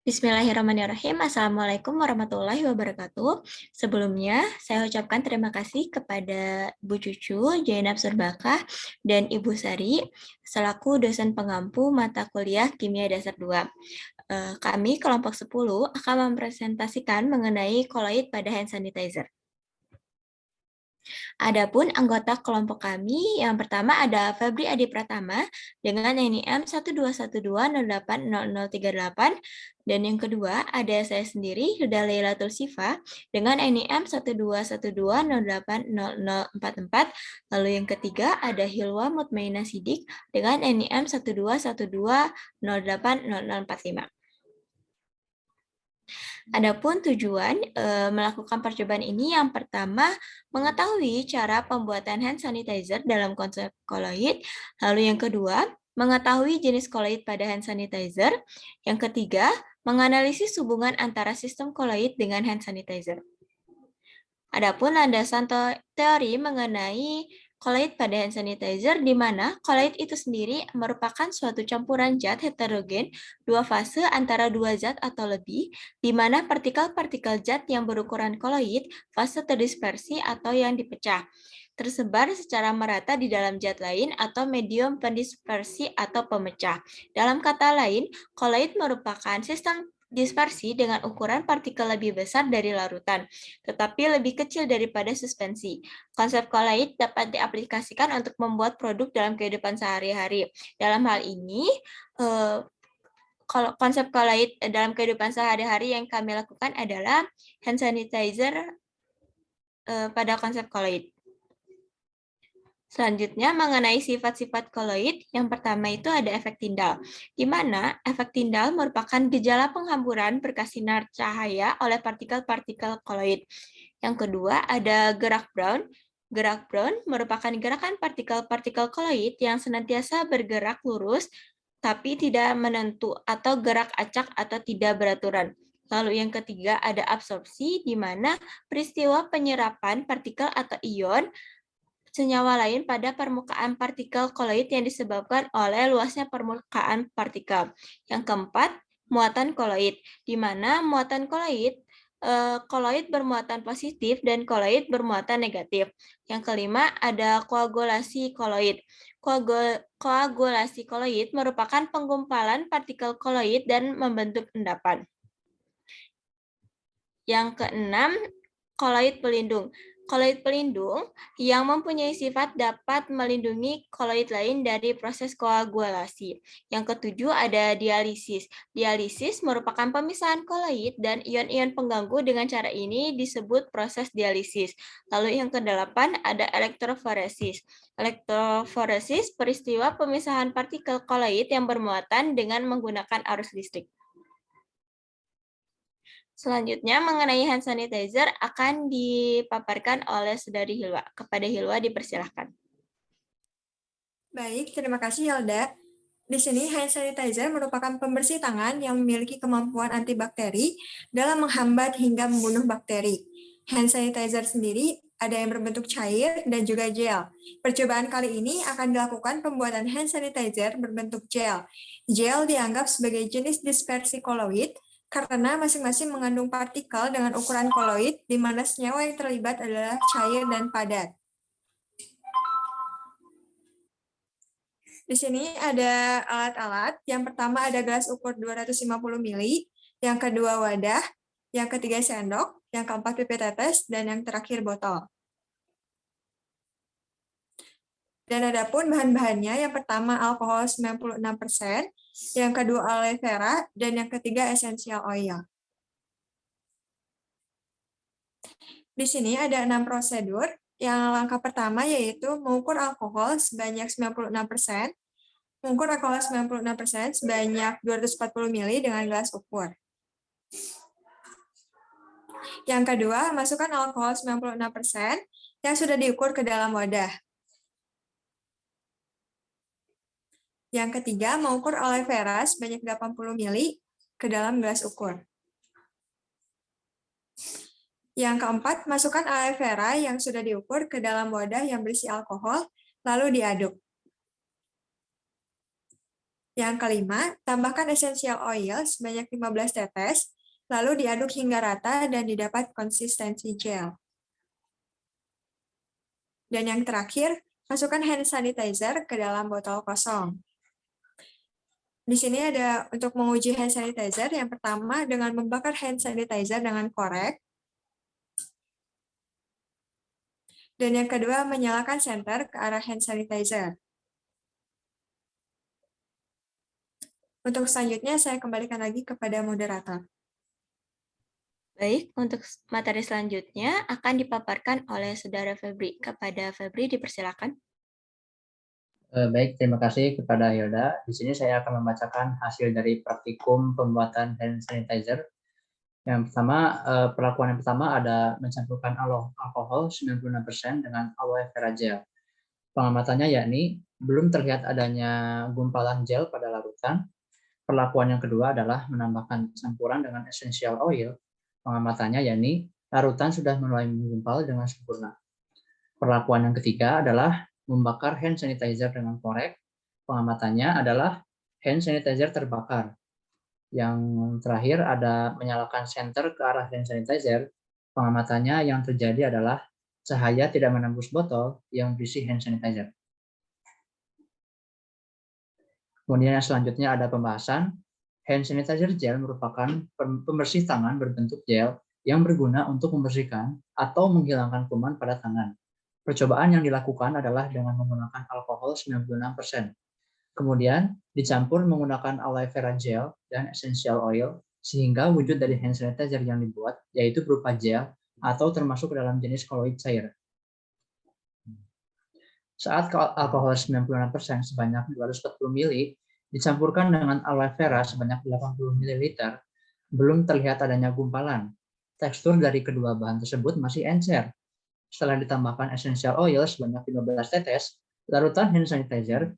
Bismillahirrahmanirrahim. Assalamualaikum warahmatullahi wabarakatuh. Sebelumnya, saya ucapkan terima kasih kepada Bu Cucu, Jainab Surbakah, dan Ibu Sari, selaku dosen pengampu mata kuliah Kimia Dasar 2. Kami, kelompok 10, akan mempresentasikan mengenai koloid pada hand sanitizer. Adapun anggota kelompok kami, yang pertama ada Febri Adi Pratama dengan NIM 121208038, dan yang kedua ada saya sendiri, Hilda Lailatul Sifa, dengan NIM 121208044, lalu yang ketiga ada Hilwa Mutmainah Sidik dengan NIM 121208045. Adapun tujuan melakukan percobaan ini yang pertama mengetahui cara pembuatan hand sanitizer dalam konsep koloid, lalu yang kedua mengetahui jenis koloid pada hand sanitizer, yang ketiga menganalisis hubungan antara sistem koloid dengan hand sanitizer. Adapun landasan teori mengenai koloid pada hand sanitizer, di mana koloid itu sendiri merupakan suatu campuran zat heterogen dua fase antara dua zat atau lebih, di mana partikel-partikel zat yang berukuran koloid fase terdispersi atau yang dipecah, tersebar secara merata di dalam zat lain atau medium pendispersi atau pemecah. Dalam kata lain, koloid merupakan sistem dispersi dengan ukuran partikel lebih besar dari larutan, tetapi lebih kecil daripada suspensi. Konsep koloid dapat diaplikasikan untuk membuat produk dalam kehidupan sehari-hari. Dalam hal ini, konsep koloid dalam kehidupan sehari-hari yang kami lakukan adalah hand sanitizer pada konsep koloid. Selanjutnya, mengenai sifat-sifat koloid, yang pertama itu ada efek Tyndall, di mana efek Tyndall merupakan gejala penghamburan berkas sinar cahaya oleh partikel-partikel koloid. Yang kedua, ada gerak Brown. Gerak Brown merupakan gerakan partikel-partikel koloid yang senantiasa bergerak lurus, tapi tidak menentu, atau gerak acak atau tidak beraturan. Lalu yang ketiga, ada absorpsi, di mana peristiwa penyerapan partikel atau ion senyawa lain pada permukaan partikel koloid yang disebabkan oleh luasnya permukaan partikel. Yang keempat, muatan koloid, di mana muatan koloid bermuatan positif dan koloid bermuatan negatif. Yang kelima, ada koagulasi koloid. Koagulasi koloid merupakan penggumpalan partikel koloid dan membentuk endapan. Yang keenam, koloid pelindung. Koloid pelindung yang mempunyai sifat dapat melindungi koloid lain dari proses koagulasi. Yang ketujuh ada dialisis. Dialisis merupakan pemisahan koloid dan ion-ion pengganggu. Dengan cara ini disebut proses dialisis. Lalu yang kedelapan ada elektroforesis. Elektroforesis peristiwa pemisahan partikel koloid yang bermuatan dengan menggunakan arus listrik. Selanjutnya, mengenai hand sanitizer akan dipaparkan oleh Saudari Hilwa. Kepada Hilwa dipersilahkan. Baik, terima kasih Hilda. Di sini hand sanitizer merupakan pembersih tangan yang memiliki kemampuan antibakteri dalam menghambat hingga membunuh bakteri. Hand sanitizer sendiri ada yang berbentuk cair dan juga gel. Percobaan kali ini akan dilakukan pembuatan hand sanitizer berbentuk gel. Gel dianggap sebagai jenis dispersi koloid karena masing-masing mengandung partikel dengan ukuran koloid, di mana senyawa yang terlibat adalah cair dan padat. Di sini ada alat-alat. Yang pertama ada gelas ukur 250 ml, yang kedua wadah, yang ketiga sendok, yang keempat pipet tetes, dan yang terakhir botol. Dan adapun bahan-bahannya, yang pertama alkohol 96%, yang kedua aloe vera, dan yang ketiga essential oil. Di sini ada 6 prosedur. Yang langkah pertama yaitu mengukur alkohol sebanyak 96%, mengukur alkohol 96% sebanyak 240 ml dengan gelas ukur. Yang kedua, masukkan alkohol 96% yang sudah diukur ke dalam wadah. Yang ketiga, mengukur aloe vera sebanyak 80 ml ke dalam gelas ukur. Yang keempat, masukkan aloe vera yang sudah diukur ke dalam wadah yang berisi alkohol, lalu diaduk. Yang kelima, tambahkan essential oil sebanyak 15 tetes, lalu diaduk hingga rata dan didapat konsistensi gel. Dan yang terakhir, masukkan hand sanitizer ke dalam botol kosong. Di sini ada untuk menguji hand sanitizer, yang pertama dengan membakar hand sanitizer dengan korek. Dan yang kedua, menyalakan senter ke arah hand sanitizer. Untuk selanjutnya, saya kembalikan lagi kepada moderator. Baik, untuk materi selanjutnya akan dipaparkan oleh Saudara Febri. Kepada Febri, dipersilakan. Baik, terima kasih kepada Hilda. Di sini saya akan membacakan hasil dari praktikum pembuatan hand sanitizer. Yang pertama, perlakuan yang pertama ada mencampurkan alkohol 96% dengan aloe vera gel. Pengamatannya yakni belum terlihat adanya gumpalan gel pada larutan. Perlakuan yang kedua adalah menambahkan campuran dengan essential oil. Pengamatannya yakni larutan sudah mulai menggumpal dengan sempurna. Perlakuan yang ketiga adalah membakar hand sanitizer dengan korek. Pengamatannya adalah hand sanitizer terbakar. Yang terakhir ada menyalakan senter ke arah hand sanitizer. Pengamatannya yang terjadi adalah cahaya tidak menembus botol yang berisi hand sanitizer. Kemudian yang selanjutnya ada pembahasan. Hand sanitizer gel merupakan pembersih tangan berbentuk gel yang berguna untuk membersihkan atau menghilangkan kuman pada tangan. Percobaan yang dilakukan adalah dengan menggunakan alkohol 96%. Kemudian dicampur menggunakan aloe vera gel dan essential oil sehingga wujud dari hand sanitizer yang dibuat yaitu berupa gel atau termasuk dalam jenis koloid cair. Saat alkohol 96% sebanyak 240 ml dicampurkan dengan aloe vera sebanyak 80 ml, belum terlihat adanya gumpalan. Tekstur dari kedua bahan tersebut masih encer. Setelah ditambahkan essential oil sebanyak 15 tetes, larutan hand sanitizer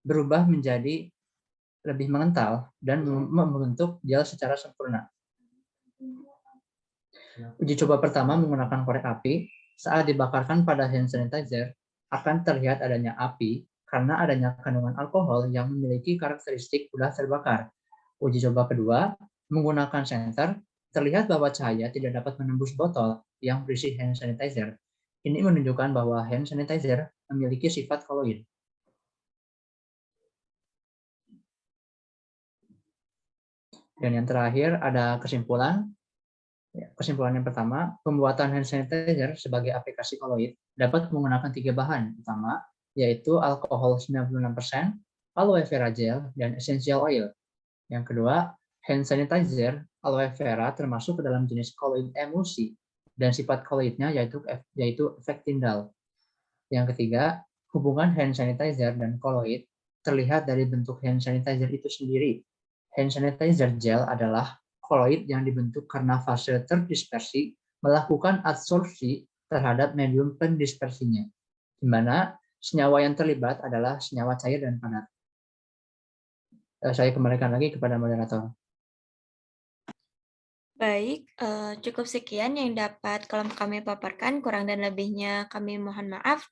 berubah menjadi lebih mengental dan membentuk gel secara sempurna. Uji coba pertama menggunakan korek api. Saat dibakarkan pada hand sanitizer, akan terlihat adanya api karena adanya kandungan alkohol yang memiliki karakteristik mudah terbakar. Uji coba kedua, menggunakan senter, terlihat bahwa cahaya tidak dapat menembus botol yang berisi hand sanitizer. Ini menunjukkan bahwa hand sanitizer memiliki sifat koloid. Dan yang terakhir ada kesimpulan. Kesimpulan yang pertama, pembuatan hand sanitizer sebagai aplikasi koloid dapat menggunakan 3 bahan utama, yaitu alkohol 96%, aloe vera gel, dan essential oil. Yang kedua, hand sanitizer aloe vera termasuk ke dalam jenis koloid emulsi, dan sifat koloidnya yaitu efek Tyndall. Yang ketiga, hubungan hand sanitizer dan koloid terlihat dari bentuk hand sanitizer itu sendiri. Hand sanitizer gel adalah koloid yang dibentuk karena fase terdispersi melakukan adsorpsi terhadap medium pendispersinya, di mana senyawa yang terlibat adalah senyawa cair dan padat. Saya kembalikan lagi kepada moderator. Baik, cukup sekian yang dapat kami paparkan. Kurang dan lebihnya kami mohon maaf.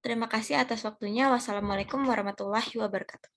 Terima kasih atas waktunya. Wassalamualaikum warahmatullahi wabarakatuh.